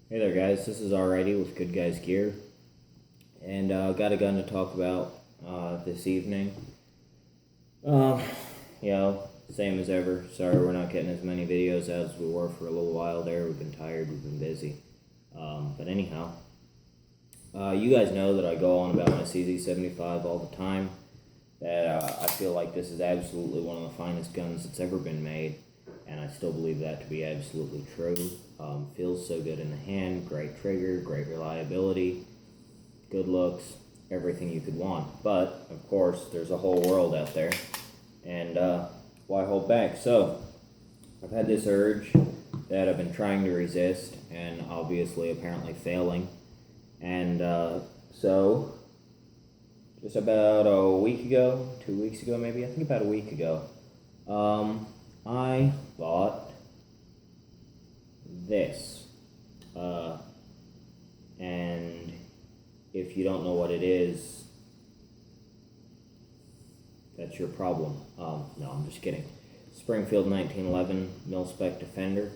Hey there, guys. This is Alrighty with Good Guys Gear, and got a gun to talk about this evening. Uh, Same as ever. Sorry, we're not getting as many videos out as we were for a little while there. We've been tired. We've been busy. But anyhow, you guys know that I go on about my CZ75 all the time. That I feel like this is absolutely one of the finest guns that's ever been made, and I still believe that to be absolutely true. Feels so good in the hand, great trigger, great reliability, good looks, everything you could want. But, of course, there's a whole world out there, and why hold back? So, I've had this urge that I've been trying to resist, and obviously apparently failing, and so just about a week ago, 2 weeks ago maybe, I think about a week ago, I bought this. And if you don't know what it is, that's your problem. No, I'm just kidding. Springfield 1911 mil-spec Defender.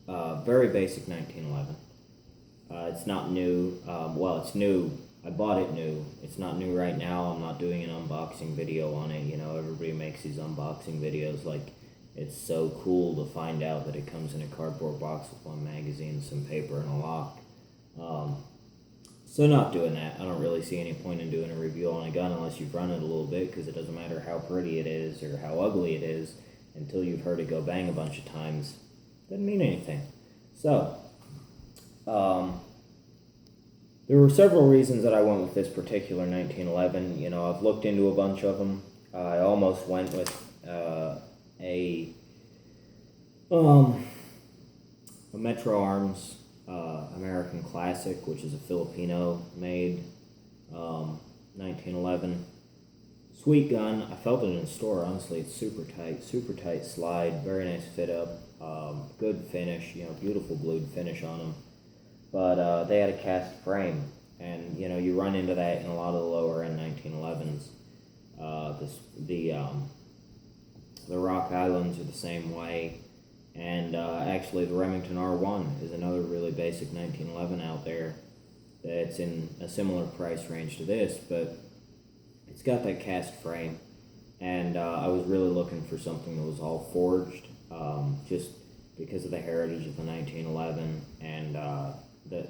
Very basic 1911. It's not new. It's new. I bought it new. It's not new right now. I'm not doing an unboxing video on it. You know, everybody makes these unboxing videos like it's so cool to find out that it comes in a cardboard box with one magazine, some paper, and a lock. So not doing that. I don't really see any point in doing a review on a gun unless you've run it a little bit, because it doesn't matter how pretty it is or how ugly it is until you've heard it go bang a bunch of times. Doesn't mean anything. So, there were several reasons that I went with this particular 1911. You know, I've looked into a bunch of them. I almost went with a Metro Arms American Classic, which is a Filipino-made 1911. Sweet gun. I felt it in store. Honestly, it's super tight slide, very nice fit up, good finish. You know, beautiful blued finish on them. But they had a cast frame, and you know you run into that in a lot of the lower end 1911s. The Rock Islands are the same way, and actually the Remington R1 is another really basic 1911 out there that's in a similar price range to this, but it's got that cast frame, and I was really looking for something that was all forged, just because of the heritage of the 1911 and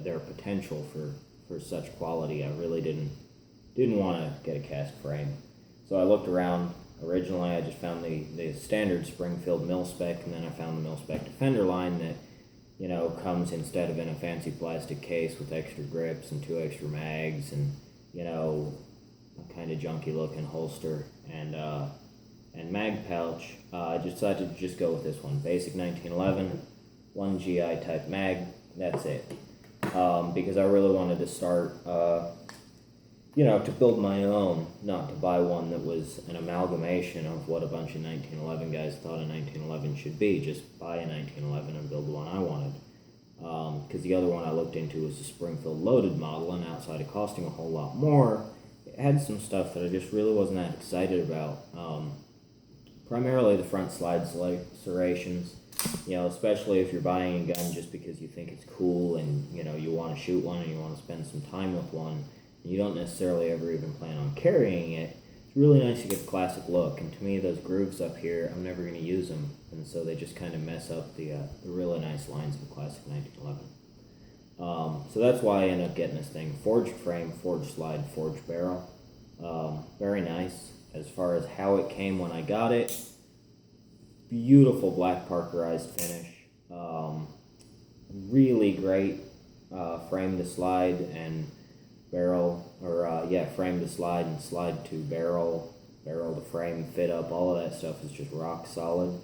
their potential for such quality. I really didn't want to get a cast frame, so I looked around. Originally, I just found the standard Springfield mil-spec, and then I found the mil-spec Defender line that, you know, comes instead of in a fancy plastic case with extra grips and 2 extra mags and, you know, a kind of junky looking holster and mag pouch. I decided to just go with this one. Basic 1911, 1 GI type mag, that's it. Because I really wanted to start, to build my own, not to buy one that was an amalgamation of what a bunch of 1911 guys thought a 1911 should be. Just buy a 1911 and build the one I wanted. Because the other one I looked into was the Springfield loaded model, and outside of costing a whole lot more, it had some stuff that I just really wasn't that excited about. Primarily the front slide serrations. You know, especially if you're buying a gun just because you think it's cool and, you know, you want to shoot one and you want to spend some time with one, and you don't necessarily ever even plan on carrying it, it's really nice to get a classic look. And to me, those grooves up here, I'm never going to use them, and so they just kind of mess up the really nice lines of a classic 1911. So that's why I ended up getting this thing. Forged frame, forged slide, forged barrel. Very nice. As far as how it came when I got it, beautiful black parkerized finish. Really great frame to slide and barrel, frame to slide and slide to barrel to frame, fit up, all of that stuff is just rock solid.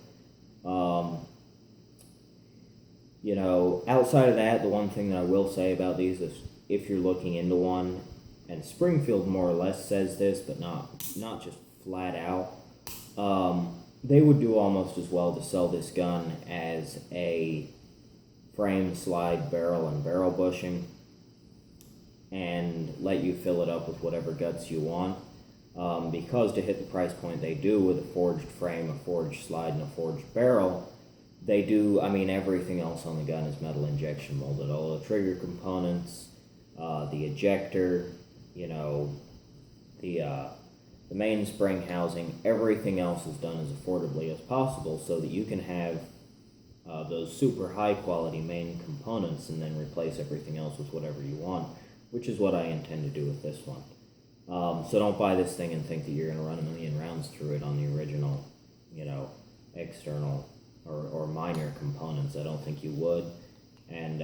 Outside of that, the one thing that I will say about these is if you're looking into one, and Springfield more or less says this, but not just flat out, they would do almost as well to sell this gun as a frame, slide, barrel, and barrel bushing, and let you fill it up with whatever guts you want. Because to hit the price point they do with a forged frame, a forged slide, and a forged barrel, they do, I mean, everything else on the gun is metal injection molded. All the trigger components, the ejector, you know, the main spring housing, everything else is done as affordably as possible so that you can have those super high quality main components and then replace everything else with whatever you want, which is what I intend to do with this one. So don't buy this thing and think that you're going to run 1,000,000 rounds through it on the original, you know, external or minor components. I don't think you would. And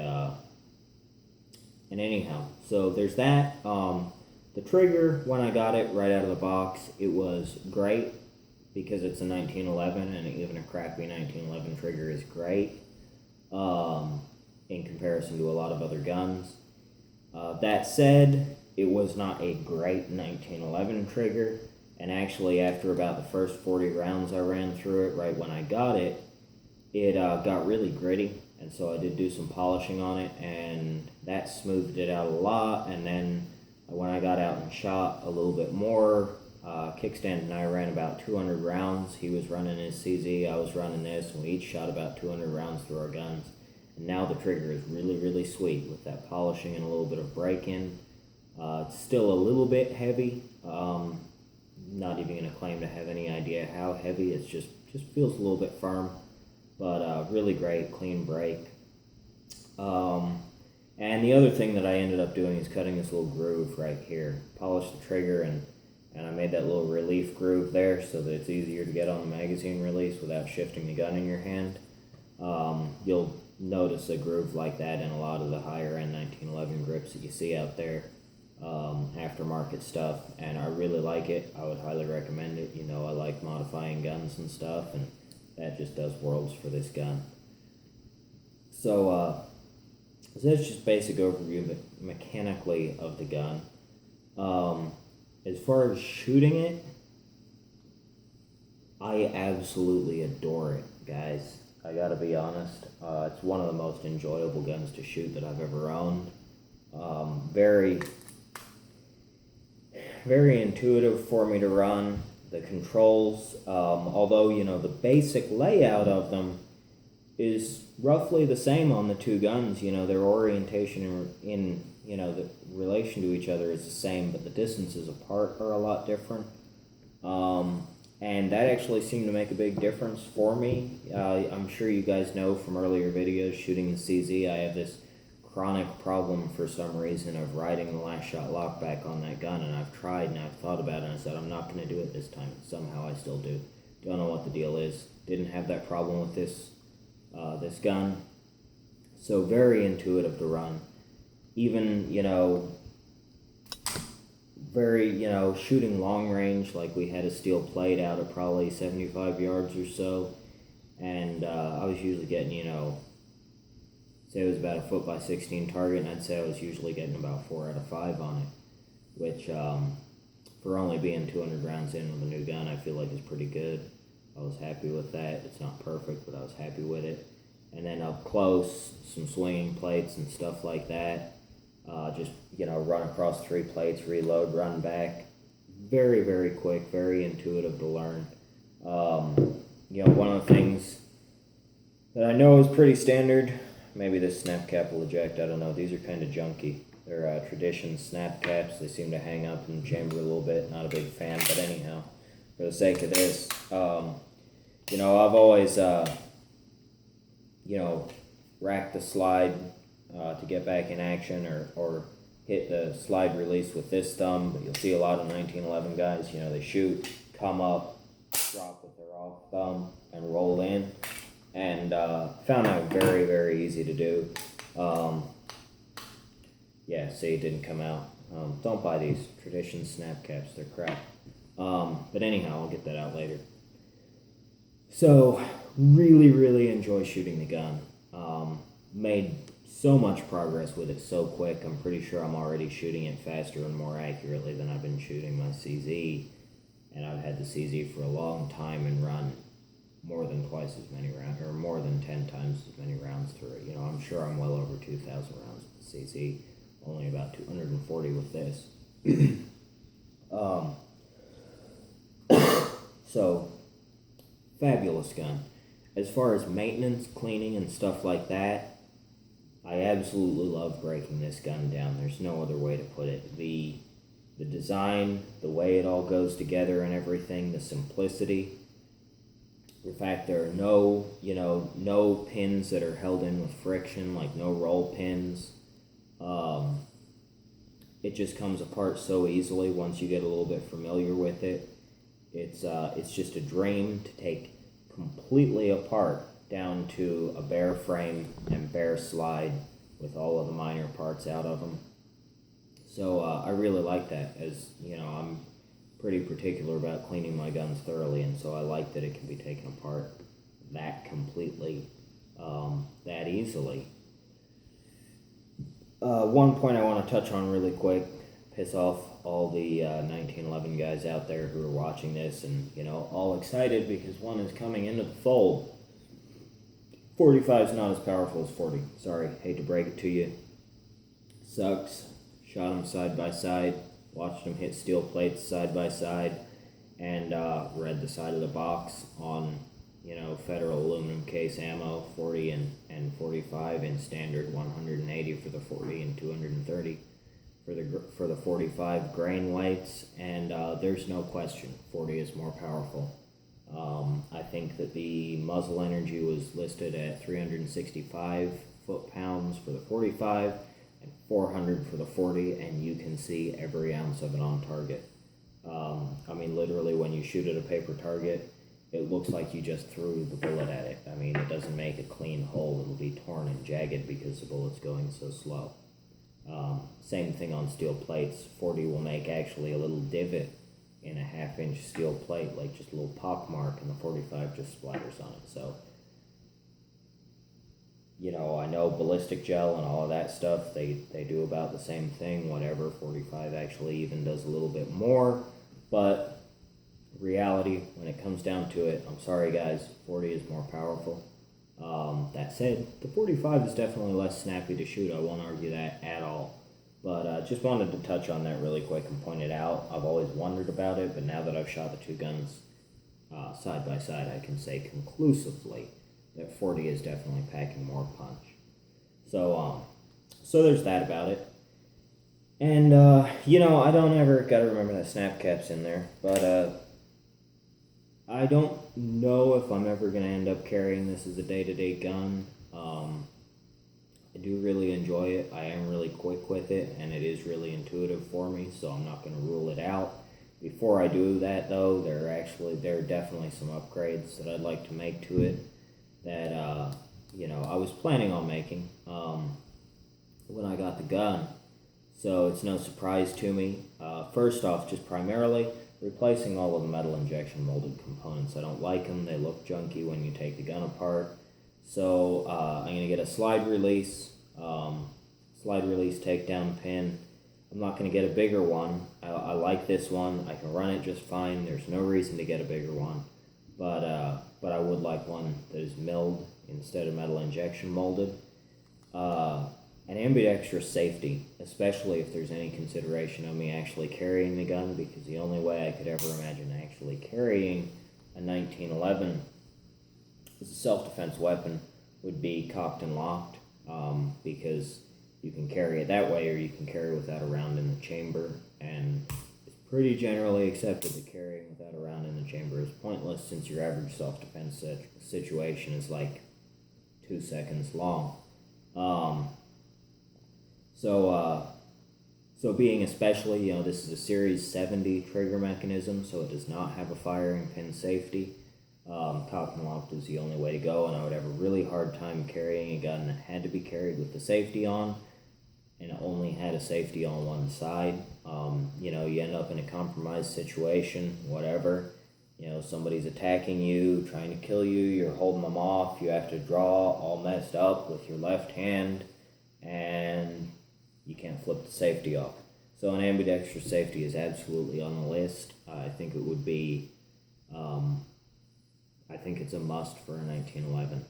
anyhow, so there's that. The trigger, when I got it right out of the box, it was great because it's a 1911, and even a crappy 1911 trigger is great in comparison to a lot of other guns. That said, it was not a great 1911 trigger, and actually after about the first 40 rounds I ran through it, right when I got it, it got really gritty, and so I did do some polishing on it, and that smoothed it out a lot. And then when I got out and shot a little bit more, Kickstand and I ran about 200 rounds. He was running his CZ, I was running this, and we each shot about 200 rounds through our guns. And now the trigger is really, really sweet with that polishing and a little bit of break-in. It's still a little bit heavy. Not even going to claim to have any idea how heavy. It's just feels a little bit firm, but really great, clean break. And the other thing that I ended up doing is cutting this little groove right here. Polished the trigger, and I made that little relief groove there so that it's easier to get on the magazine release without shifting the gun in your hand. You'll notice a groove like that in a lot of the higher end 1911 grips that you see out there, aftermarket stuff, and I really like it. I would highly recommend it. You know, I like modifying guns and stuff, and that just does worlds for this gun. So that's just basic overview mechanically of the gun. As far as shooting it, I absolutely adore it, guys. I gotta be honest. It's one of the most enjoyable guns to shoot that I've ever owned. Very, very intuitive for me to run. The controls, although, you know, the basic layout of them is roughly the same on the two guns. You know, their orientation in you know, the relation to each other is the same, but the distances apart are a lot different. And that actually seemed to make a big difference for me. I'm sure you guys know from earlier videos shooting in CZ, I have this chronic problem for some reason of riding the last shot lockback on that gun, and I've tried and I've thought about it, and I said I'm not going to do it this time. Somehow I still do. Don't know what the deal is. Didn't have that problem with this gun. So very intuitive to run. Even, you know, very, you know, shooting long range, like we had a steel plate out at probably 75 yards or so, and I was usually getting, you know, say it was about a 4x16 target, and I'd say I was usually getting about 4 out of 5 on it, which for only being 200 rounds in with a new gun, I feel like is pretty good. I was happy with that. It's not perfect, but I was happy with it. And then up close, some swinging plates and stuff like that. Just, you know, run across 3 plates, reload, run back. Very, very quick, very intuitive to learn. You know, one of the things that I know is pretty standard, maybe this snap cap will eject, I don't know. These are kind of junky. They're tradition snap caps. They seem to hang up in the chamber a little bit. Not a big fan, but anyhow, for the sake of this, you know, I've always, you know, racked the slide to get back in action, or hit the slide release with this thumb. But you'll see a lot of 1911 guys, you know, they shoot, come up, drop with their off thumb, and roll in. And found that very, very easy to do. Yeah, see, it didn't come out. Don't buy these tradition snap caps, they're crap. But anyhow, I'll get that out later. So, really, really enjoy shooting the gun. Made so much progress with it so quick. I'm pretty sure I'm already shooting it faster and more accurately than I've been shooting my CZ. And I've had the CZ for a long time and run more than twice as many rounds, or more than 10 times as many rounds through it. You know, I'm sure I'm well over 2,000 rounds with the CZ. Only about 240 with this. So, fabulous gun. As far as maintenance, cleaning, and stuff like that, I absolutely love breaking this gun down. There's no other way to put it. The design, the way it all goes together and everything, the simplicity, the fact there are no pins that are held in with friction, like no roll pins. It just comes apart so easily once you get a little bit familiar with it. It's just a dream to take completely apart down to a bare frame and bare slide with all of the minor parts out of them. So I really like that, as I'm pretty particular about cleaning my guns thoroughly, and so I like that it can be taken apart that completely, that easily. One point I want to touch on really quick, piss off all the 1911 guys out there who are watching this and, all excited because one is coming into the fold. 45 is not as powerful as 40. Sorry, hate to break it to you. Sucks. Shot them side by side, watched them hit steel plates side by side, and read the side of the box on, Federal aluminum case ammo, 40 and 45 in standard, 180 for the 40 and 230 for the 45 grain weights, and there's no question 40 is more powerful. I think that the muzzle energy was listed at 365 foot-pounds for the 45 and 400 for the 40, and you can see every ounce of it on target. Literally when you shoot at a paper target, it looks like you just threw the bullet at it. It doesn't make a clean hole. It'll be torn and jagged because the bullet's going so slow. Same thing on steel plates. 40 will make actually a little divot in a half-inch steel plate, like just a little pock mark, and the 45 just splatters on it. So, I know ballistic gel and all of that stuff, they do about the same thing, whatever. 45 actually even does a little bit more, but reality, when it comes down to it, I'm sorry guys, 40 is more powerful. That said, the 45 is definitely less snappy to shoot. I won't argue that at all. But just wanted to touch on that really quick and point it out. I've always wondered about it, but now that I've shot the two guns side by side, I can say conclusively that 40 is definitely packing more punch. So there's that about it. And, I don't ever gotta remember that snap cap's in there, but I don't know if I'm ever going to end up carrying this as a day-to-day gun. I do really enjoy it. I am really quick with it, and it is really intuitive for me, so I'm not going to rule it out. Before I do that, though, there are definitely some upgrades that I'd like to make to it that, I was planning on making when I got the gun. So it's no surprise to me. First off, just primarily replacing all of the metal injection molded components. I don't like them. They look junky when you take the gun apart. So I'm going to get a slide release takedown pin. I'm not going to get a bigger one. I like this one. I can run it just fine. There's no reason to get a bigger one. But I would like one that is milled instead of metal injection molded. An ambidextrous safety, especially if there's any consideration of me actually carrying the gun, because the only way I could ever imagine actually carrying a 1911 as a self-defense weapon would be cocked and locked, because you can carry it that way or you can carry without a round in the chamber, and it's pretty generally accepted that carrying without a round in the chamber is pointless, since your average self-defense situation is like 2 seconds long. So being especially, this is a Series 70 trigger mechanism, so it does not have a firing pin safety. Cocked and locked is the only way to go, and I would have a really hard time carrying a gun that had to be carried with the safety on, and it only had a safety on one side. You end up in a compromised situation, whatever. Somebody's attacking you, trying to kill you, you're holding them off, you have to draw all messed up with your left hand, and you can't flip the safety off. So an ambidextrous safety is absolutely on the list. I think it would be, I think it's a must for a 1911.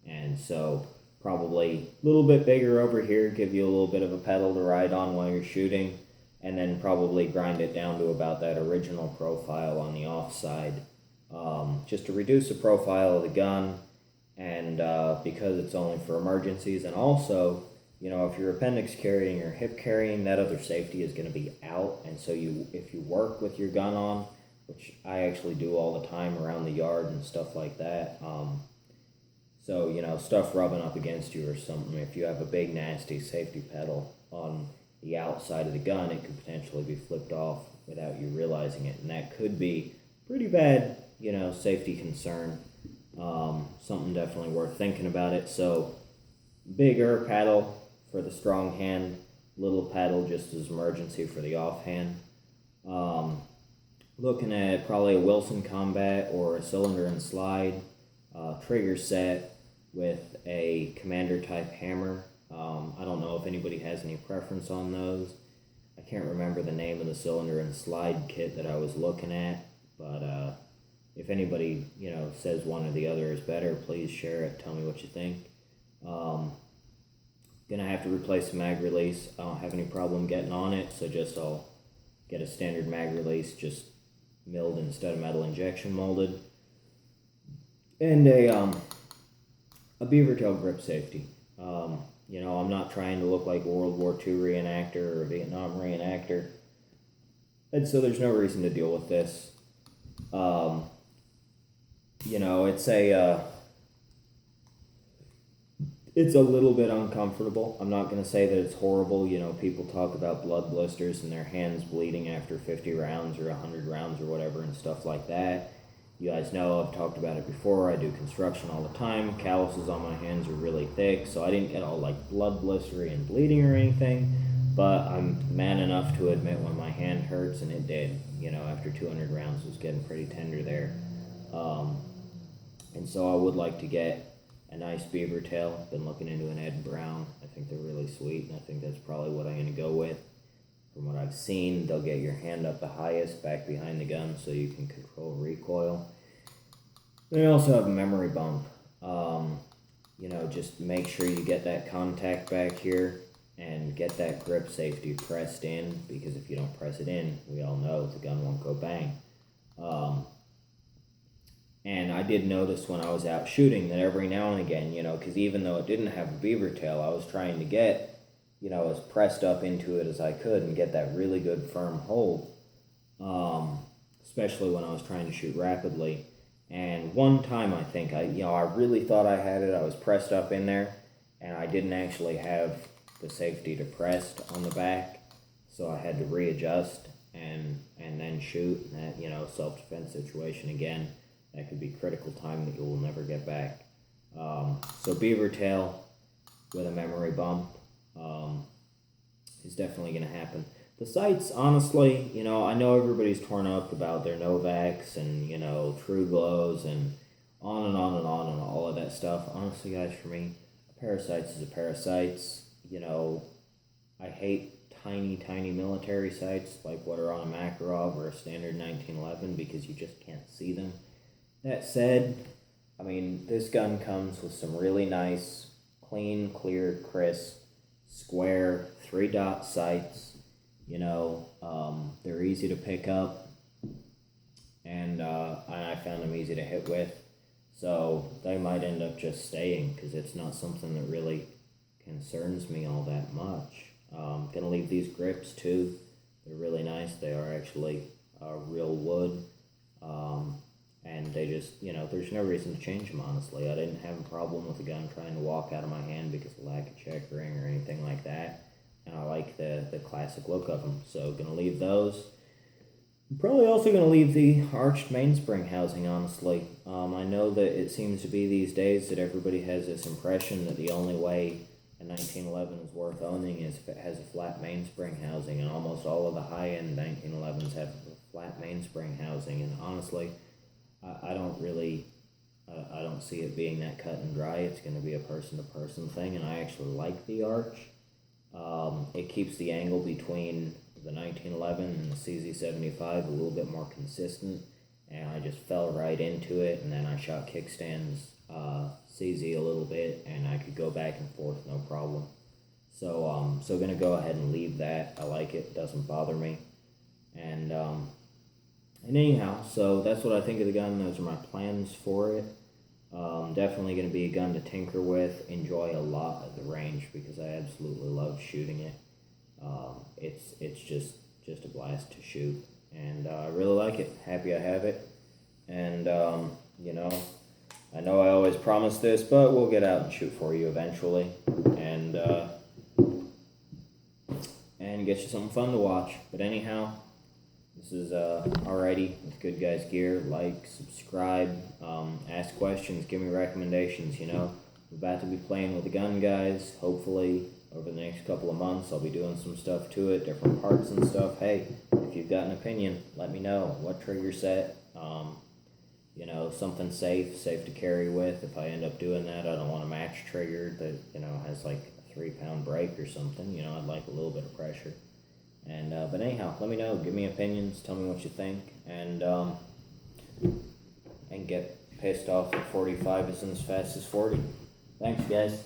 And so probably a little bit bigger over here, give you a little bit of a pedal to ride on while you're shooting, and then probably grind it down to about that original profile on the offside just to reduce the profile of the gun, and because it's only for emergencies, and also, if you're appendix carrying or hip carrying, that other safety is going to be out, and so if you work with your gun on, which I actually do all the time around the yard and stuff like that, so, stuff rubbing up against you or something, if you have a big nasty safety pedal on the outside of the gun, it could potentially be flipped off without you realizing it, and that could be pretty bad, safety concern. Something definitely worth thinking about it. So, bigger paddle for the strong hand, little paddle just as emergency for the offhand. Looking at probably a Wilson Combat or a cylinder and slide trigger set with a commander type hammer. I don't know if anybody has any preference on those. I can't remember the name of the cylinder and slide kit that I was looking at, but if anybody says one or the other is better, please share it. Tell me what you think. Gonna have to replace the mag release. I don't have any problem getting on it, so I'll get a standard mag release, just milled instead of metal injection molded, and a Beaver Tail grip safety. I'm not trying to look like a World War II reenactor or a Vietnam reenactor, and so there's no reason to deal with this. It's a little bit uncomfortable. I'm not going to say that it's horrible. People talk about blood blisters and their hands bleeding after 50 rounds or 100 rounds or whatever and stuff like that. You guys know I've talked about it before. I do construction all the time. Calluses on my hands are really thick, so I didn't get all blood blistery and bleeding or anything, but I'm man enough to admit when my hand hurts, and it did. After 200 rounds, it was getting pretty tender there. And so I would like to get a nice Beaver Tail. Been looking into an Ed Brown. I think they're really sweet, and I think that's probably what I'm going to go with. From what I've seen, they'll get your hand up the highest, back behind the gun, so you can control recoil. They also have a memory bump. Just make sure you get that contact back here and get that grip safety pressed in, because if you don't press it in, we all know the gun won't go bang. And I did notice when I was out shooting that every now and again, because even though it didn't have a Beaver Tail, I was trying to get, as pressed up into it as I could and get that really good firm hold, especially when I was trying to shoot rapidly. And one time I think I really thought I had it. I was pressed up in there, and I didn't actually have the safety depressed on the back, so I had to readjust and then shoot. And that, self-defense situation again, that could be critical time that you will never get back. So Beaver Tail with a memory bump is definitely going to happen. The sights, honestly, I know everybody's torn up about their Novaks and, True Glows and on and on and on and all of that stuff. Honestly, guys, for me, a pair of sights is a pair of sights. I hate tiny military sights like what are on a Makarov or a standard 1911 because you just can't see them. That said, this gun comes with some really nice, clean, clear, crisp, square, 3-dot sights. They're easy to pick up, and I found them easy to hit with, so they might end up just staying because it's not something that really concerns me all that much. Gonna leave these grips too. They're really nice. They are actually real wood, and they just, there's no reason to change them, honestly. I didn't have a problem with the gun trying to walk out of my hand because of lack of checkering or anything like that. And I like the classic look of them. So going to leave those. I'm probably also going to leave the arched mainspring housing, honestly. I know that it seems to be these days that everybody has this impression that the only way a 1911 is worth owning is if it has a flat mainspring housing. And almost all of the high-end 1911s have a flat mainspring housing. And honestly, I don't see it being that cut and dry. It's going to be a person-to-person thing. And I actually like the arch. It keeps the angle between the 1911 and the CZ75 a little bit more consistent, and I just fell right into it, and then I shot kickstands CZ a little bit, and I could go back and forth no problem. So gonna go ahead and leave that. I like it, doesn't bother me. And And anyhow, so that's what I think of the gun. Those are my plans for it. Definitely going to be a gun to tinker with. Enjoy a lot at the range because I absolutely love shooting it. It's just a blast to shoot, and I really like it. Happy I have it, and you I know I always promise this, but we'll get out and shoot for you eventually, and get you something fun to watch. But anyhow, this is Alrighty with Good Guys Gear. Like, subscribe, ask questions, give me recommendations. We're about to be playing with the gun, guys. Hopefully, over the next couple of months, I'll be doing some stuff to it, different parts and stuff. Hey, if you've got an opinion, let me know. What trigger set? Something safe to carry with. If I end up doing that, I don't want a match trigger that has like a 3-pound break or something. I'd like a little bit of pressure. And but anyhow, let me know. Give me opinions. Tell me what you think, and get pissed off that 45 isn't as fast as 40. Thanks, guys.